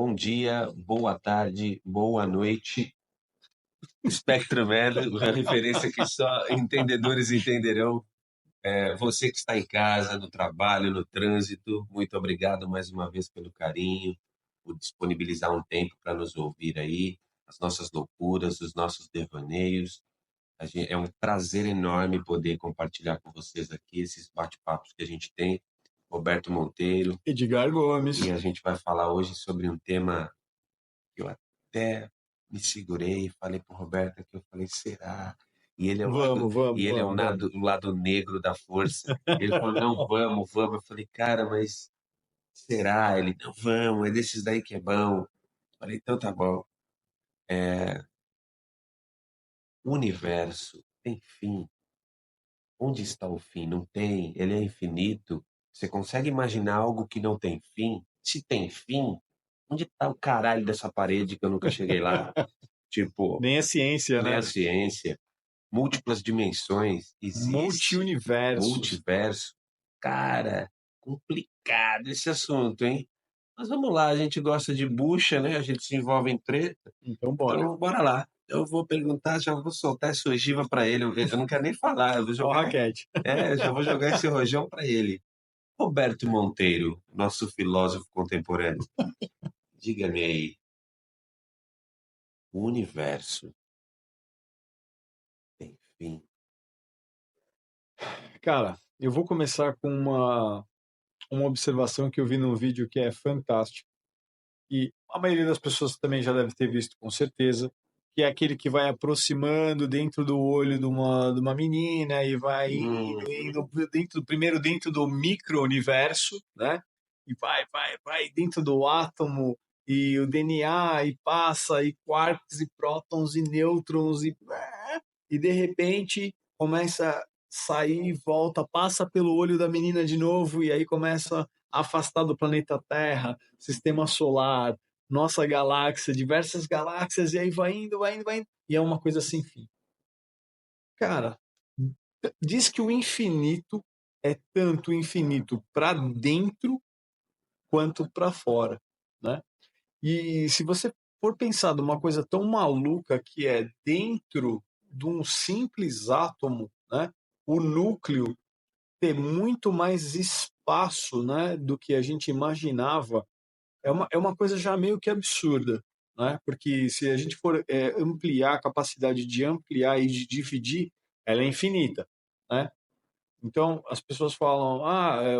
bom dia, boa tarde, boa noite. Spectrum Man, uma referência que só entendedores entenderão. Você que está em casa, no trabalho, no trânsito, muito obrigado mais uma vez pelo carinho, por disponibilizar um tempo para nos ouvir aí, as nossas loucuras, os nossos devaneios. É um prazer enorme poder compartilhar com vocês aqui esses bate-papos que a gente tem. Roberto Monteiro, Edgar Gomes. e a gente vai falar hoje sobre um tema que eu até me segurei e falei pro Roberto que eu falei, será? E ele é o lado negro da força. Ele falou, não, vamos. Eu falei, cara, mas será? Ele, não, vamos, é desses daí que é bom. Eu falei, então tá bom. O universo tem fim. Onde está o fim? Não tem. Ele é infinito. Você consegue imaginar algo que não tem fim? Se tem fim, onde está o caralho dessa parede que eu nunca cheguei lá? Tipo, Nem a ciência, nem né? a ciência. Múltiplas dimensões existe. Multiverso. Cara, complicado esse assunto, hein? Mas vamos lá, a gente gosta de bucha, né? A gente se envolve em treta. Então bora. Então, bora lá. Eu vou perguntar, já vou soltar essa ogiva para ele. Eu não quero nem falar, eu vou Ó, jogar. raquete. Já vou jogar esse rojão para ele. Roberto Monteiro, nosso filósofo contemporâneo. Diga-me aí, o universo tem fim? Cara, eu vou começar com uma observação que eu vi num vídeo que é fantástico. E a maioria das pessoas também já deve ter visto, com certeza, que é aquele que vai aproximando dentro do olho de uma menina e vai indo primeiro dentro do micro-universo, né? E vai dentro do átomo e o DNA e passa e quarks e prótons e nêutrons e de repente começa a sair e volta, passa pelo olho da menina de novo e aí começa a afastar do planeta Terra, sistema solar, nossa galáxia, diversas galáxias, e aí vai indo, e é uma coisa sem fim. Cara, diz que o infinito é tanto infinito para dentro quanto para fora, né? E se você for pensar numa coisa tão maluca que é dentro de um simples átomo, né? O núcleo ter muito mais espaço, né, do que a gente imaginava, é uma coisa já meio que absurda, né? Porque se a gente for ampliar a capacidade de ampliar e de dividir, ela é infinita, né? Então as pessoas falam,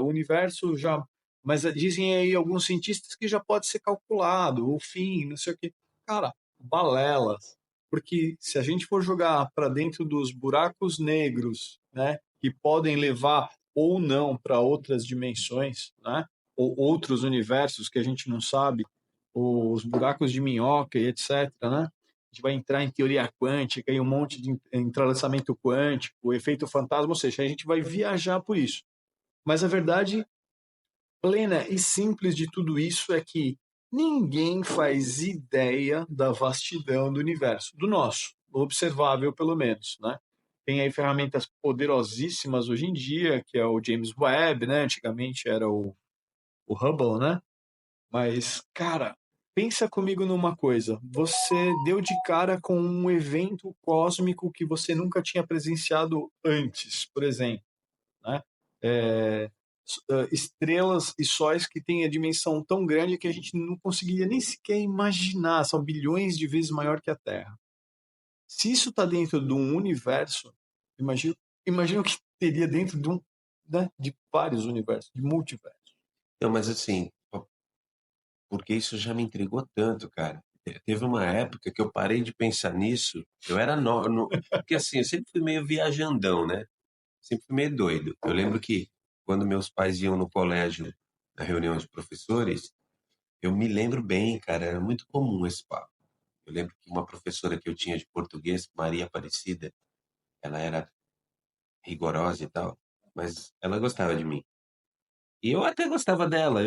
o universo já, mas dizem aí alguns cientistas que já pode ser calculado, o fim, não sei o quê. Cara, balelas. Porque se a gente for jogar para dentro dos buracos negros, né, que podem levar ou não para outras dimensões, né, ou outros universos que a gente não sabe, os buracos de minhoca e etc., né? A gente vai entrar em teoria quântica e um monte de entrelaçamento quântico, o efeito fantasma, ou seja, a gente vai viajar por isso. Mas a verdade plena e simples de tudo isso é que ninguém faz ideia da vastidão do universo, do nosso, observável pelo menos, né? Tem aí ferramentas poderosíssimas hoje em dia, que é o James Webb, né? Antigamente era o Hubble, né? Mas, cara, pensa comigo numa coisa. Você deu de cara com um evento cósmico que você nunca tinha presenciado antes, por exemplo, né? É, estrelas e sóis que têm a dimensão tão grande que a gente não conseguiria nem sequer imaginar, são bilhões de vezes maior que a Terra. Se isso está dentro de um universo, imagina o que teria dentro de né, de vários universos, de multiversos. Não, mas assim, porque isso já me intrigou tanto, cara. Teve uma época que eu parei de pensar nisso. Eu era porque assim, eu sempre fui meio viajandão, né? Sempre fui meio doido. Eu lembro que quando meus pais iam no colégio, na reunião de professores, eu me lembro bem, cara, era muito comum esse papo. Eu lembro que uma professora que eu tinha de português, Maria Aparecida, ela era rigorosa e tal, mas ela gostava de mim. E eu até gostava dela.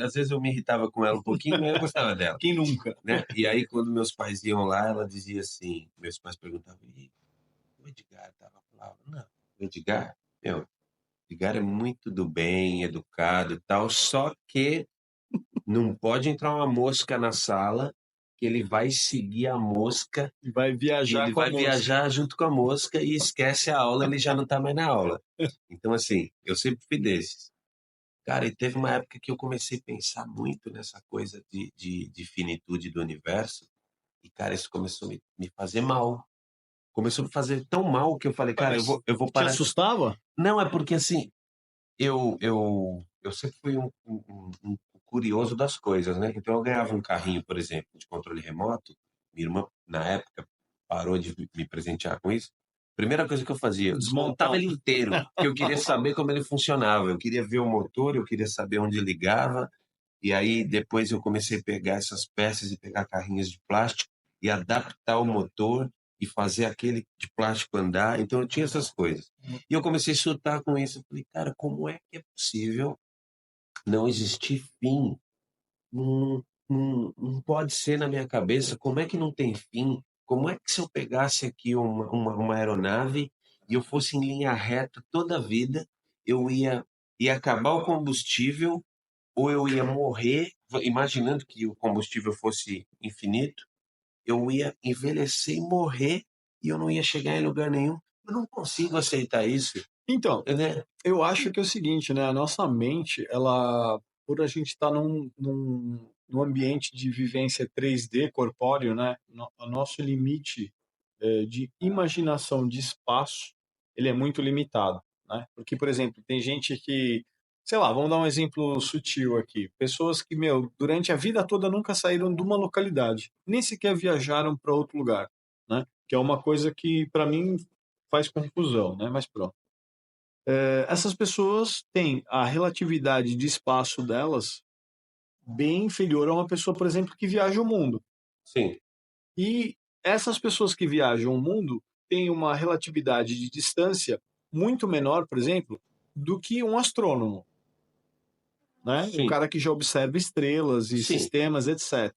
Às vezes eu me irritava com ela um pouquinho, mas eu gostava dela. Quem nunca? Né? E aí, quando meus pais iam lá, ela dizia assim: meus pais perguntavam, e o Edgar tava lá? Não, o Edgar, o Edgar é muito do bem, educado e tal, só que não pode entrar uma mosca na sala, que ele vai seguir a mosca, E vai e viajar ele com a vai mosca. viajar junto com a mosca e esquece a aula, ele já não tá mais na aula. Então, assim, eu sempre fui desses. Cara, e teve uma época que eu comecei a pensar muito nessa coisa de finitude do universo, e, cara, isso começou a me fazer mal. Começou a me fazer tão mal que eu falei, Ué, cara, mas eu vou te parar. assustava? Não, é porque assim, eu sempre fui um curioso das coisas, né? Então eu ganhava um carrinho, por exemplo, de controle remoto. Minha irmã, na época, parou de me presentear com isso. Primeira coisa que eu fazia, eu desmontava ele inteiro, porque eu queria saber como ele funcionava. Eu queria ver o motor, eu queria saber onde ligava. E aí depois eu comecei a pegar essas peças e pegar carrinhos de plástico e adaptar o motor e fazer aquele de plástico andar. Então eu tinha essas coisas. E eu comecei a surtar com isso. Eu falei, cara, como é que é possível não existir fim? Não pode ser na minha cabeça. Como é que não tem fim? Como é que se eu pegasse aqui uma aeronave e eu fosse em linha reta toda a vida, eu ia acabar o combustível ou eu ia morrer, imaginando que o combustível fosse infinito, eu ia envelhecer e morrer e eu não ia chegar em lugar nenhum. Eu não consigo aceitar isso, Então, né? eu acho que é o seguinte, né? A nossa mente, ela, por a gente estar num ambiente de vivência 3D corpóreo, né? O nosso limite de imaginação de espaço, ele é muito limitado, né? Porque, por exemplo, tem gente que, sei lá, vamos dar um exemplo sutil aqui. Pessoas que, meu, durante a vida toda nunca saíram de uma localidade, nem sequer viajaram para outro lugar, né? Que é uma coisa que, para mim, faz confusão, né? Mas pronto. Essas pessoas têm a relatividade de espaço delas bem inferior a uma pessoa, por exemplo, que viaja o mundo. Sim, E essas pessoas que viajam o mundo têm uma relatividade de distância muito menor, por exemplo, do que um astrônomo, né? O sim, cara que já observa estrelas e sim, sistemas, etc.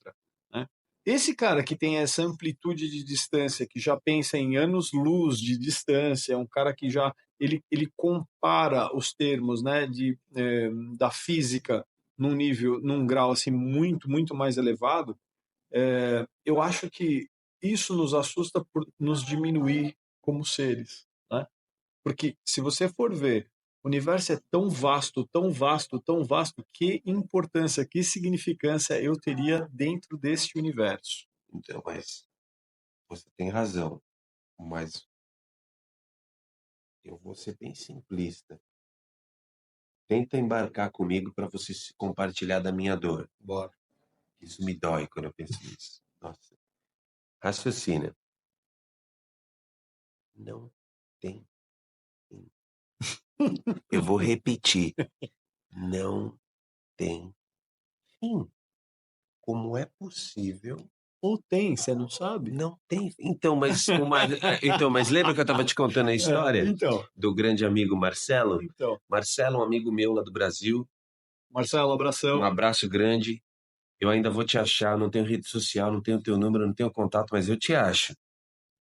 Né? Esse cara que tem essa amplitude de distância, que já pensa em anos-luz de distância, é um cara que já ele compara os termos, né, da física num nível, num grau assim muito mais elevado. Eu acho que isso nos assusta por nos diminuir como seres, né? Porque se você for ver, o universo é tão vasto, tão vasto, tão vasto, que importância, que significância eu teria dentro desse universo? então, mas você tem razão, mas eu vou ser bem simplista. Tenta embarcar comigo para você se compartilhar da minha dor. Bora. Isso me dói quando eu penso nisso. Nossa. Raciocina. Não tem fim. Eu vou repetir. Não tem fim. Como é possível? Ou tem, você não sabe? Não tem. Então, mas lembra que eu estava te contando a história Então, do grande amigo Marcelo? então. Marcelo, um amigo meu lá do Brasil. Marcelo, Um abração. abraço grande. Eu ainda vou te achar. Não tenho rede social, não tenho teu número, não tenho contato, mas eu te acho.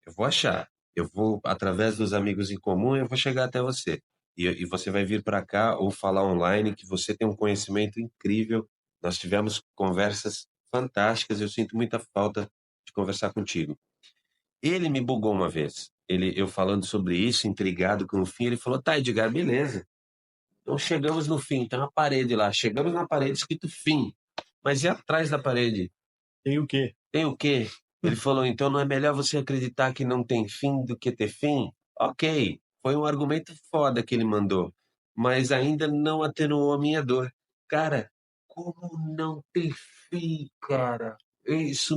Eu vou achar. Eu vou, através dos amigos em comum, eu vou chegar até você. E você vai vir para cá ou falar online que você tem um conhecimento incrível. Nós tivemos conversas fantásticas. Eu sinto muita falta de conversar contigo. Ele me bugou uma vez. Eu falando sobre isso, intrigado com o fim, ele falou: tá, Edgar, beleza. Então chegamos no fim, tem uma parede lá. Chegamos na parede escrito fim. Mas e atrás da parede? Tem o quê? Tem o quê? Ele falou: então não é melhor você acreditar que não tem fim do que ter fim? Ok, foi um argumento foda que ele mandou, mas ainda não atenuou a minha dor. Cara, como não ter fim, cara? Isso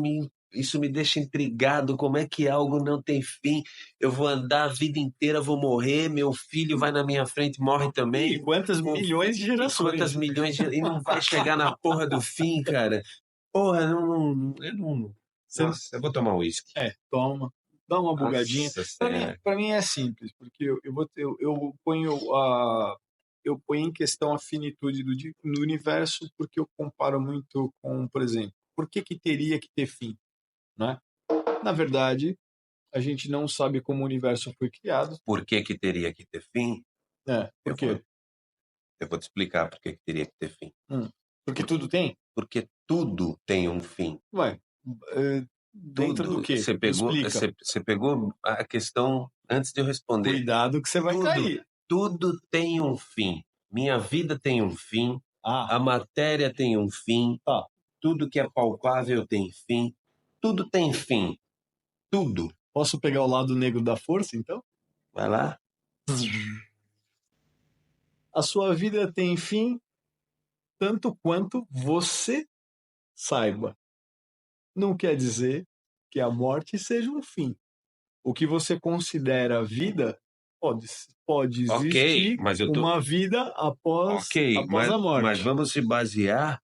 me deixa intrigado. Como é que algo não tem fim? Eu vou andar a vida inteira, vou morrer, meu filho vai na minha frente, morre E também. quantas milhões de Quantas gerações? milhões de... E não vai chegar na porra do fim, cara. Porra, eu não. Você, Nossa, eu vou tomar um uísque. toma, dá uma bugadinha. Nossa Para mim, Senhora. para mim é simples, porque eu ponho em questão a finitude do universo, porque eu comparo muito com, por exemplo, por que que teria que ter fim, né? Na verdade, a gente não sabe como o universo foi criado, Por que que teria que ter fim? né? Por Eu vou, quê? eu vou te explicar por que que teria que ter fim. Porque tudo tem? porque tudo tem um fim. Ué, dentro do Tudo. quê? Você Explica. pegou a questão antes de eu responder. Cuidado que você vai cair. Tudo tem um fim. Minha vida tem um fim. Ah, A matéria tem um fim. tá. Tudo que é palpável tem fim. Tudo tem fim. Tudo. Posso pegar o lado negro da força, então? Vai lá. A sua vida tem fim tanto quanto você saiba. Não quer dizer que a morte seja um fim. O que você considera vida pode Ok, existir mas eu tô. uma vida após Ok, a mas morte. vamos se basear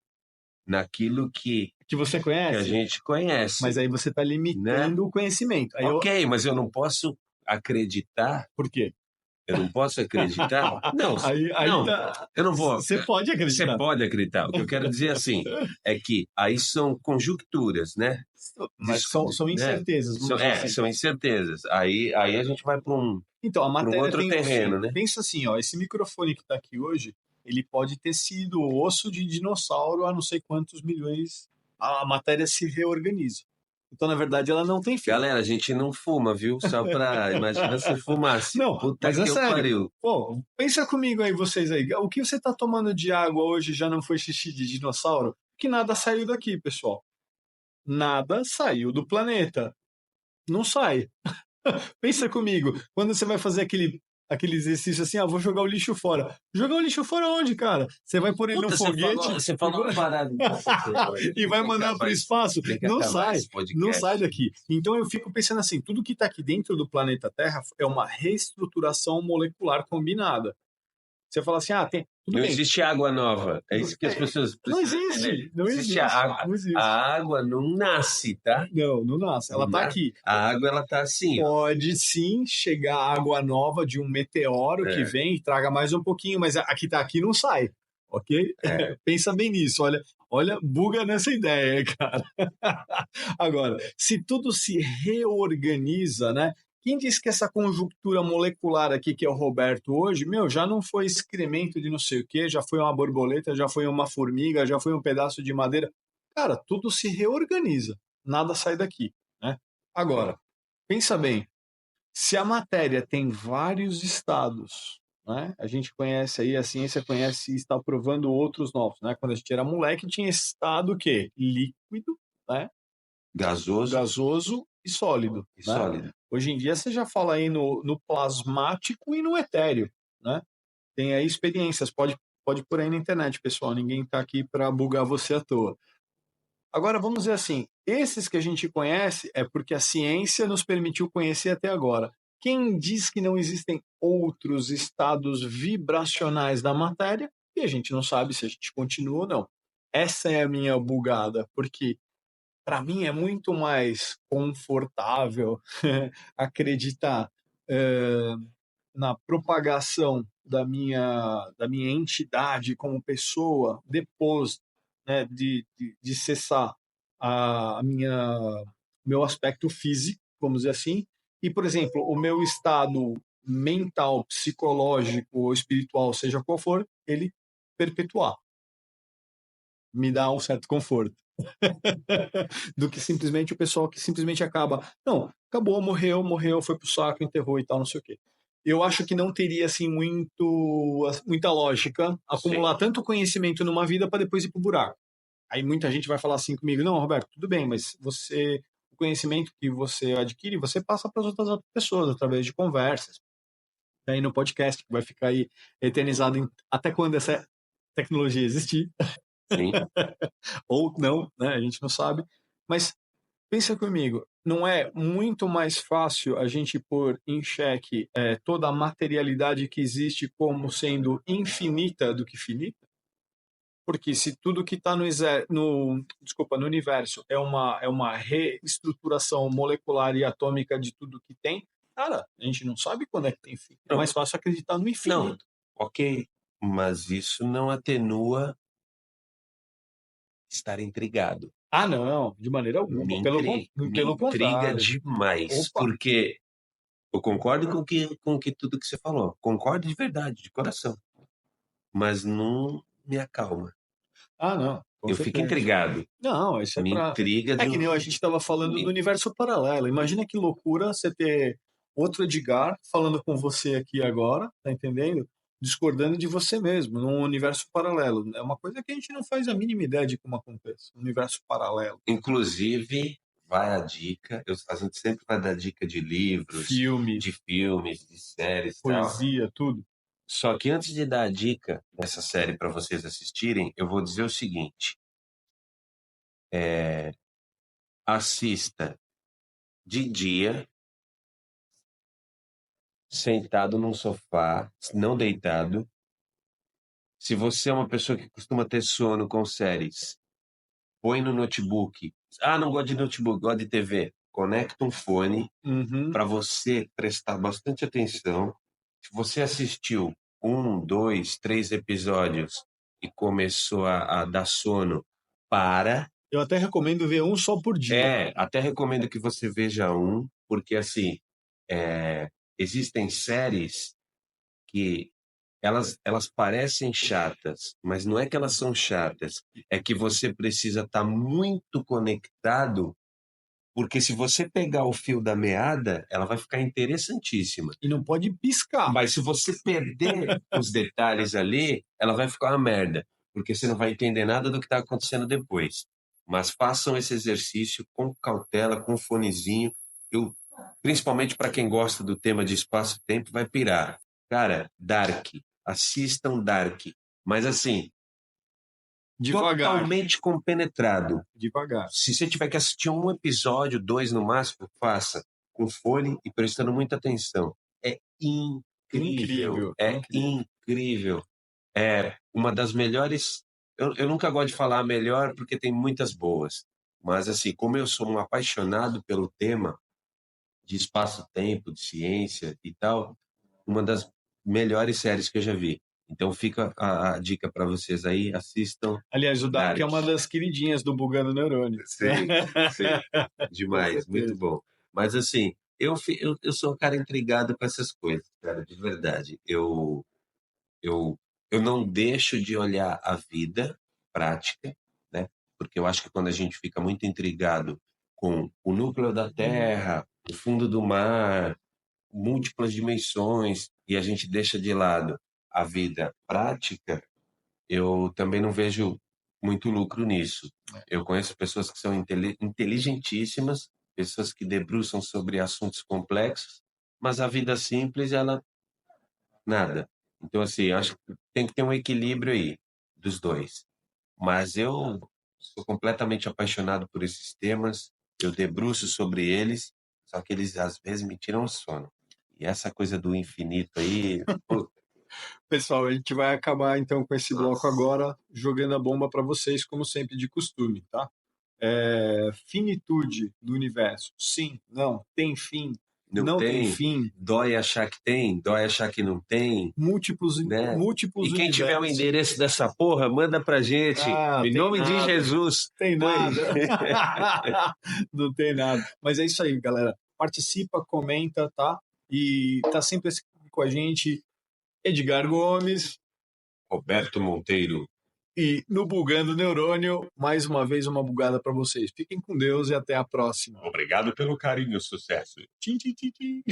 naquilo Que você que a conhece, gente conhece, mas aí você está né? limitando o conhecimento. Ok, mas eu não posso acreditar. Por quê? Eu não posso acreditar? Não, Aí não, tá. eu não vou. Você pode Você acreditar. pode acreditar. O que eu quero dizer assim é que aí são conjunturas, né? Mas são Né? incertezas, vamos dizer assim. São incertezas. Aí a gente vai para Então, a matéria outro tem um terreno, fim. né? Pensa assim, ó, esse microfone que está aqui hoje, ele pode ter sido osso de dinossauro há não sei quantos milhões. A matéria se reorganiza. Então, na verdade, ela não tem fim. Galera, a gente não fuma, viu? Só para imagina se fumasse. Não, Puta mas é que eu sério. pariu. Pô, pensa comigo aí, vocês aí. O que você está tomando de água hoje já não foi xixi de dinossauro? Que nada saiu daqui, pessoal. Nada saiu do planeta. Não sai. Pensa comigo, quando você vai fazer aquele exercício assim, vou jogar o lixo fora. Jogar o lixo fora onde, cara? Você vai pôr ele no Puta, foguete você falou uma parada. e vai mandar para o espaço. Tem que Não acabar sai, esse podcast. não sai daqui. Então eu fico pensando assim, tudo que está aqui dentro do planeta Terra é uma reestruturação molecular combinada. Você fala assim, tudo Não bem. existe água nova. É isso que as pessoas Não precisam existe, entender. não existe. Não existe. A água não nasce, tá? Não nasce. Ela está aqui. A água, ela tá assim. Pode sim chegar água nova de um meteoro que vem e traga mais um pouquinho, mas aqui tá aqui não sai, ok? Pensa bem nisso, olha, buga nessa ideia, cara. Agora, se tudo se reorganiza, né? Quem disse que essa conjuntura molecular aqui, que é o Roberto hoje, já não foi excremento de não sei o quê, já foi uma borboleta, já foi uma formiga, já foi um pedaço de madeira. Cara, tudo se reorganiza, nada sai daqui, né? Agora, pensa bem, se a matéria tem vários estados, né? A gente conhece aí, a ciência conhece e está provando outros novos, né? Quando a gente era moleque, tinha estado o quê? Líquido, né? Gasoso e sólido. E né? sólido. Hoje em dia você já fala aí no plasmático e no etéreo, né? Tem aí experiências, pode pôr aí na internet, pessoal. Ninguém está aqui para bugar você à toa. Agora, vamos dizer assim, esses que a gente conhece é porque a ciência nos permitiu conhecer até agora. Quem diz que não existem outros estados vibracionais da matéria, e a gente não sabe se a gente continua ou não. Essa é a minha bugada, porque para mim é muito mais confortável acreditar na propagação da minha entidade como pessoa depois, né, de cessar a minha meu aspecto físico, vamos dizer assim, e, por exemplo, o meu estado mental, psicológico ou espiritual, seja qual for, ele perpetuar. Me dá um certo conforto. Do que simplesmente o pessoal que simplesmente acaba. Não, acabou, morreu, foi pro saco, enterrou e tal, não sei o quê. Eu acho que não teria assim muita lógica acumular tanto conhecimento numa vida para depois ir pro buraco. Aí muita gente vai falar assim comigo: não, Roberto, tudo bem, mas o conhecimento que você adquire, você passa para as outras pessoas através de conversas. Aí no podcast, que vai ficar aí eternizado até quando essa tecnologia existir. Sim. Ou não, né? A gente não sabe. Mas pensa comigo, não é muito mais fácil a gente pôr em xeque toda a materialidade que existe como sendo infinita do que finita? Porque se tudo que está no universo é uma reestruturação molecular e atômica de tudo que tem, cara, a gente não sabe quando é que tem fim. É mais fácil acreditar no infinito. Não, ok, mas isso não atenua estar intrigado. Não, de maneira alguma. Pelo intriga contrário. demais, porque eu concordo com que tudo que você falou. Concordo de verdade, de coração. Mas não me acalma. Não. Com Eu fico certeza. intrigado. Não, isso é Me pra... intriga É que nem a gente estava falando do universo paralelo. Imagina que loucura você ter outro Edgar falando com você aqui agora, tá entendendo? Discordando de você mesmo, num universo paralelo. É uma coisa que a gente não faz a mínima ideia de como acontece. Universo paralelo. Inclusive, vai a dica. A gente sempre vai dar dica de livros, Filmes, de filmes, de séries e tal. poesia, tudo. Só que antes de dar a dica dessa série para vocês assistirem, eu vou dizer o seguinte: assista de dia, sentado num sofá, não deitado. Se você é uma pessoa que costuma ter sono com séries, põe no notebook. Ah, não gosto de notebook, gosto de TV. Conecta um fone Uhum. para você prestar bastante atenção. Se você assistiu 1, 2, 3 episódios e começou a dar sono, para. Eu até recomendo ver um só por dia. Até recomendo que você veja um, porque assim, existem séries que elas parecem chatas, mas não é que elas são chatas, é que você precisa estar muito conectado, porque se você pegar o fio da meada, ela vai ficar interessantíssima. E não pode piscar. Mas se você perder os detalhes ali, ela vai ficar uma merda, porque você não vai entender nada do que está acontecendo depois. Mas façam esse exercício com cautela, com fonezinho. Principalmente para quem gosta do tema de espaço-tempo, vai pirar. Cara, Dark. Assistam Dark. Mas assim, Devagar. totalmente compenetrado. Devagar. Se você tiver que assistir 1 episódio, 2 no máximo, faça com fone e prestando muita atenção. É incrível. É incrível. É uma das melhores. Eu nunca gosto de falar melhor porque tem muitas boas. Mas, assim, como eu sou um apaixonado pelo tema de espaço-tempo, de ciência e tal, uma das melhores séries que eu já vi. Então fica a dica para vocês aí, assistam. Aliás, o Dark é uma das queridinhas do Bugando Neurônio. Sim, demais, muito bom. Mas assim, eu sou um cara intrigado com essas coisas, cara, de verdade. Eu, eu não deixo de olhar a vida prática, né? Porque eu acho que quando a gente fica muito intrigado com o núcleo da Terra, o fundo do mar, múltiplas dimensões, e a gente deixa de lado a vida prática, eu também não vejo muito lucro nisso. Eu conheço pessoas que são inteligentíssimas, pessoas que debruçam sobre assuntos complexos, mas a vida simples, ela nada. Então, assim, acho que tem que ter um equilíbrio aí dos dois. Mas eu sou completamente apaixonado por esses temas, eu debruço sobre eles, só que eles às vezes me tiram o sono. E essa coisa do infinito aí, pô, Pessoal, a gente vai acabar então com esse bloco agora, jogando a bomba para vocês, como sempre, de costume, tá? Finitude do universo. Sim, não, tem fim, não tem fim. dói achar que tem, dói achar que não tem, Múltiplos, né? múltiplos E quem tiver o universos. endereço dessa porra, manda pra gente. Ah, Em tem nome de nada. Jesus. Tem Põe. nada. Não tem nada. Mas é isso aí, galera. Participa, comenta, tá? E tá sempre aqui com a gente Edgar Gomes. Roberto Monteiro. E no Bugando Neurônio, mais uma vez uma bugada para vocês. Fiquem com Deus e até a próxima. Obrigado pelo carinho, sucesso. Tchim, tchim, tchim, tchim.